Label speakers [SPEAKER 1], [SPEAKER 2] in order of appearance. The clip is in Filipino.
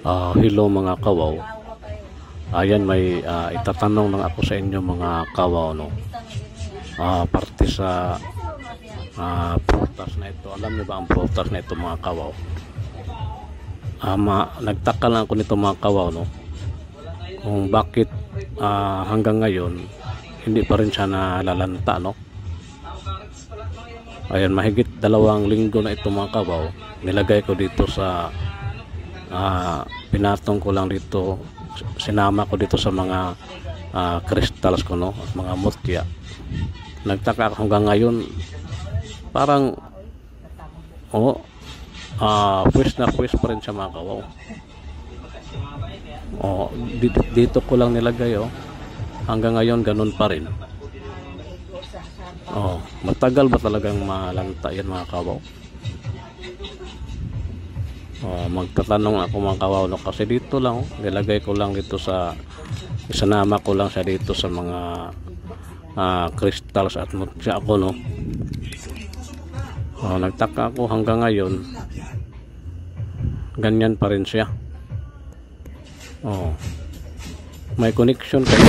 [SPEAKER 1] Hello mga kawaw. Ayan, may itatanong lang ako sa inyo mga kawaw, no. Parte sa prutas na ito. Alam niyo ba ang prutas na ito mga kawaw? Nagtaka lang ako nito mga kawaw, no. Kung bakit hanggang ngayon hindi pa rin siya nalalanta, no. Ayan, mahigit 2 linggo na ito mga kawaw. Nilagay ko dito sa pinatong ko lang dito, sinama ko dito sa mga crystals ko, no, at mga mutya. Nagtaka ako hanggang ngayon, parang pwes na pwes pa rin siya mga kawaw. Dito ko lang nilagay, hanggang ngayon ganun pa rin. Matagal ba talagang malanta yan mga kawaw? Magtatanong ako mga kawaw, no, kasi dito lang nilagay ko lang dito sa isanama ko lang siya dito sa mga crystals at mutya ako, no. Nagtaka ako hanggang ngayon ganyan pa rin siya. May connection kayo.